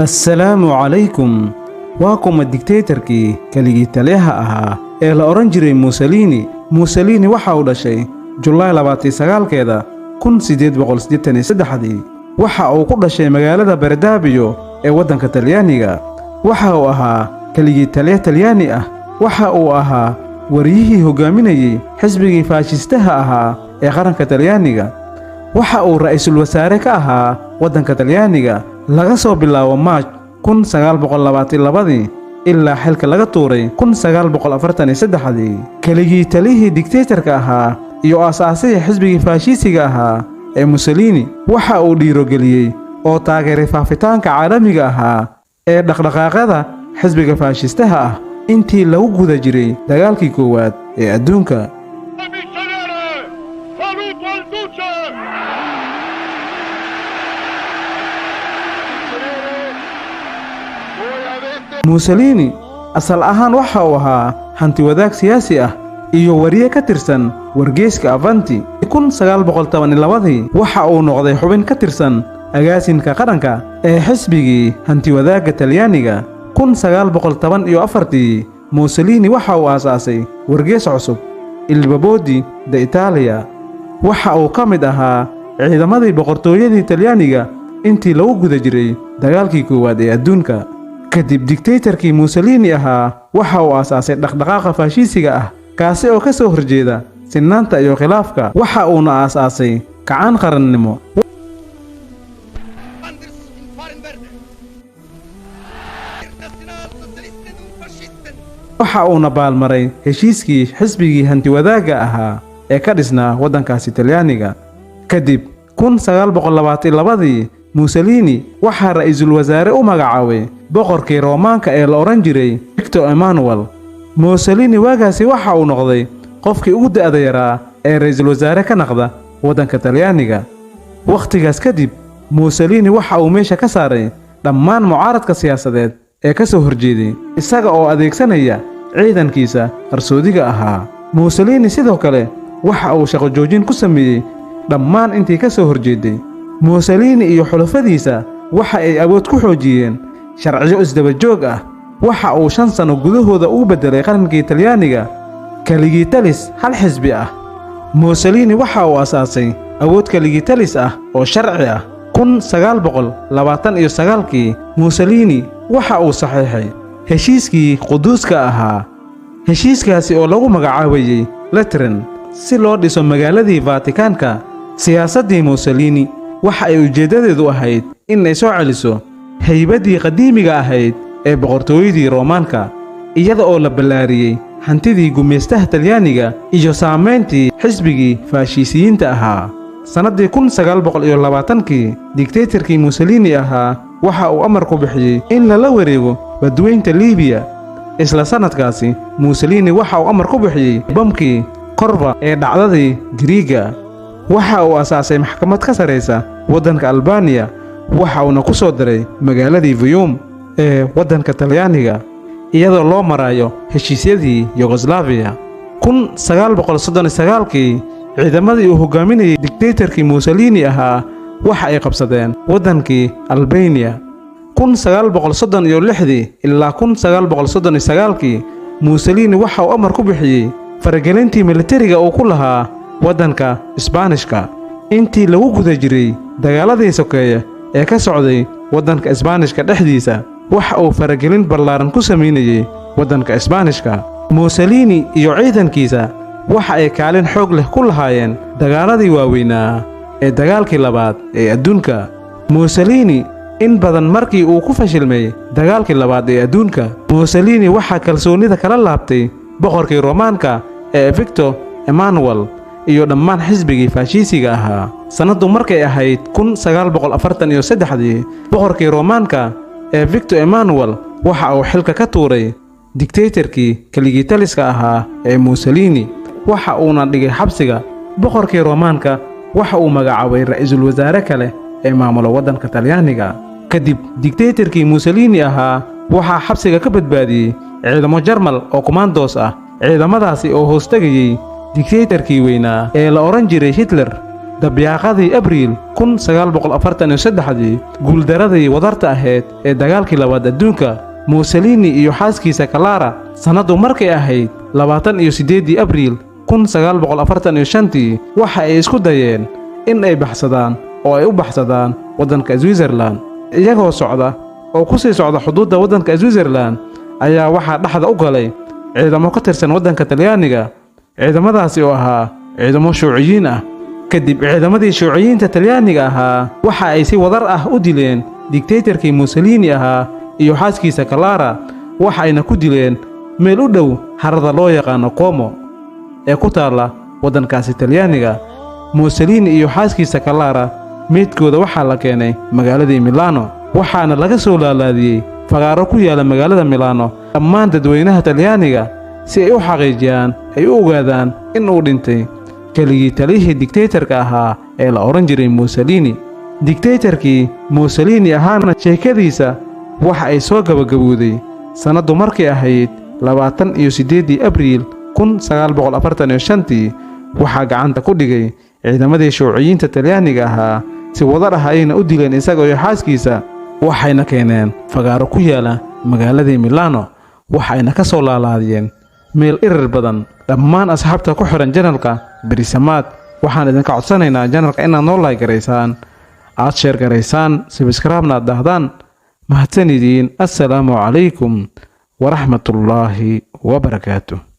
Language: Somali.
السلام عليكم. واكم الدكتاتوركي كليجي تليها أها إلى أورنجري موسوليني waxa uu dhashay July 29 keeda 1883 waxa uu ku dhashay magaalada Bardabio ee wadanka Talyaaniga. waxa uu ahaa kaligii Talyaani ah. waxa uu ahaa wariyihii hogaaminayay xisbigii faashistaha ahaa ee qaranka Talyaaniga. waxa uu ra'iisul wasaare ka ahaa wadanka Talyaaniga laga soo bilaabo March 1922 ilaa xilka laga tuuray 1943. kaligii taliyihii dictatorka ahaa iyo aasaasay xisbigii faashistiga ahaa ee Mussolini waxa uu dhiirogeliyay oo taageeray faafitaanka caalamiga ahaa ee dhaqdhaqaaqada xisbiga faashistaha ah intii lagu guda jiray dagaalkii koowaad ee adduunka. Mussolini asal ahaan waxa uu ahaa hanti wadaag siyaasi ah iyo wariye ka tirsan wargeyska Avanti. 1912 waxa uu noqday xubin ka tirsan agaasinka qaranka ee xisbigii hanti wadaagga Talyaaniga. 1914 Mussolini waxa uu aasaasay wargeys cusub Il Babodi d'Italia. waxa uu ka mid ahaa ciidamadii boqortooyadii Talyaaniga intii lagu guda jiray dagaalkii koowaad ee adduunka. kadib dictatorkii Mussolini ahaa waxa uu aasaasay dhaqdhaqaaqa faashistiga ah kaasi oo ka soo horjeeda sinaanta iyo khilaafka. waxa uuna aasaasay kacaan qarannimo waxa uuna baalmaray heshiiskii xisbigii hanti wadaagga ahaa ee ka dhisnaa wadankaasi Talyaaniga. kadib 1922 Mussolini waxa ra'iisul wasaare u magacaabay boqorkii Roomaanka ee la oran jiray Victor Emmanuel. Mussolini waagaasi waxa uu noqday qofkii ugu da'da yaraa ee ra'iisul wasaare ka noqda wadanka Talyaaniga. waqtigaas kadib Mussolini waxa uu meesha ka saaray dhammaan mucaaradka siyaasadeed ee ka soo horjeeday isaga oo adeegsanaya ciidankiisa qarsoodiga ahaa. Mussolini sidoo kale waxa uu shaqo joojin ku sameeyay dhammaan intii ka soo horjeeday. Mussolini iyo xulafadiisa waxa ay awood ku xoojiyeen sharciyo isdaba joog ah. waxa uu 5 sano gudahooda u bedelay qarankii Talyaaniga kaligii talis hal xisbi ah. Mussolini waxa uu aasaasay awood kaligii talis ah oo sharci ah. 1929 Mussolini waxa uu saxeexay heshiiskii Quduuska ahaa. heshiiskaasi oo lagu magacaabayay Lateran si loo dhiso magaaladii Vaticanka. siyaasaddii Mussolini waxa ay ujeedadeedu ahayd in ay soo celiso haybadii qadiimiga ahayd ee boqortooyadii Roomaanka iyada oo la ballaariyay hantidii gumeystaha Talyaaniga iyo saameyntii xisbigii faashisiyiinta ahaa. sanadii 1920 dictatorkii Mussolini ahaa waxa uu amar ku bixiyay in lala wareego badweynta Liibiya. isla sanadkaasi Mussolini waxa uu amar ku bixiyay bamkii Korva ee dhacdadii Griiga. waxa uu aasaasay maxkamad ka sareysa wadanka Albania waxa uuna ku soo diray magaaladii Viyum ee wadanka Talyaaniga iyadoo loo marayo heshiisyadii Yugoslavia. 1939 ciidamadii uu hogaaminayay dictatorkii Mussolini ahaa waxa ay qabsadeen wadankii Albania. 1936 ilaa 1939 Mussolini waxa uu amar ku bixiyay faragelintii militariga uu ku lahaa wadanka Isbaanishka intii lagu guda jiray dagaaladii sokeeye ee ka socday wadanka Isbaanishka dhexdiisa. waxa uu faragelin ballaaran ku sameeyay wadanka Isbaanishka. Mussolini iyo ciidankiisa waxa ay kaalin xoog leh ku lahaayeen dagaaladii waaweynaa ee dagaalkii labaad ee adduunka. Mussolini in badan markii uu ku fashilmay dagaalkii labaad ee adduunka Mussolini waxa kalsoonida kala laabtay boqorkii Roomaanka ee Victor Emmanuel iyo dhammaan xisbigii faashisiga ahaa. sanadu markay ahayd 1943 boqorkii Roomaanka ee Victor Emmanuel waxa uu xilka ka tuuray dictatorkii kaligii taliska ahaa ee Mussolini waxa uuna dhigay xabsiga. boqorkii Roomaanka waxa uu magacaabay ra'iisul wasaare kale ee maamulo wadanka Talyaaniga. kadib dictatorkii Mussolini ahaa waxa xabsiga ka badbaadiyay ciidamo Jarmal oo commandos ah. ciidamadaasi oo hoos tagayay dictatorkii weynaa ee la oran jiray Hitler dabyaaqadii abriil 1943 guuldaradii wadarta ahayd ee dagaalkii labaad adduunka Mussolini iyo xaaskiisa Clara sanadu markay ahayd 28 abriil 1945 waxa ay isku dayeen in ay baxsadaan oo ay u baxsadaan waddanka Switzerland iyagoo socda oo ku sii socda xuduudda waddanka Switzerland ayaa waxaa dhaxda u galay ciidamo ka tirsan waddanka Talyaaniga ciidamadaasi oo ahaa ciidamo Shuuciyiin ah kadib ciidamadii Shuuciyiinta Talyaaniga ahaa waxa ay si wadar ah u dileen dictatorkii Mussolini ahaa iyo xaaskiisa Clara waxa ayna ku dileen meel u dhow harada loo yaqaan Como ee ku taala waddankaasi Talyaaniga Mussolini iyo xaaskiisa Clara meedkooda waxaa la keenay magaalada Milano waxaana laga soo laalaadiyay fagaaro ku yaala magaalada Milano dhammaan dadweynaha Talyaaniga si ay u xaqiijiyaan ay u ogaadaan in uu dhintay keligii taliyihii dictatorka ahaa ee la oran jiray Mussolini dictatorkii Mussolini ahaana sheekadiisa waxa ay soo gabagabowday sanadu markay ahayd 28 abriil 1945 waxaa gacanta ku dhigay ciidamadii Shuuciyiinta Talyaaniga ahaa si wadar ah ayna u dileen isaga iyo xaaskiisa waxayna keeneen fagaaro ku yaala magaalada Milano waxayna ka soo laalaadiyeen meel irir badan dhammaan asxaabta ku xiran channelka Berisamaad waxaan idinka codsanaynaa channelka inaad noo like gareysaan aad share gareysaan subscribe-na aad dahdaan mahadsanidin assalaamu calaykum ورحمة الله وبركاته.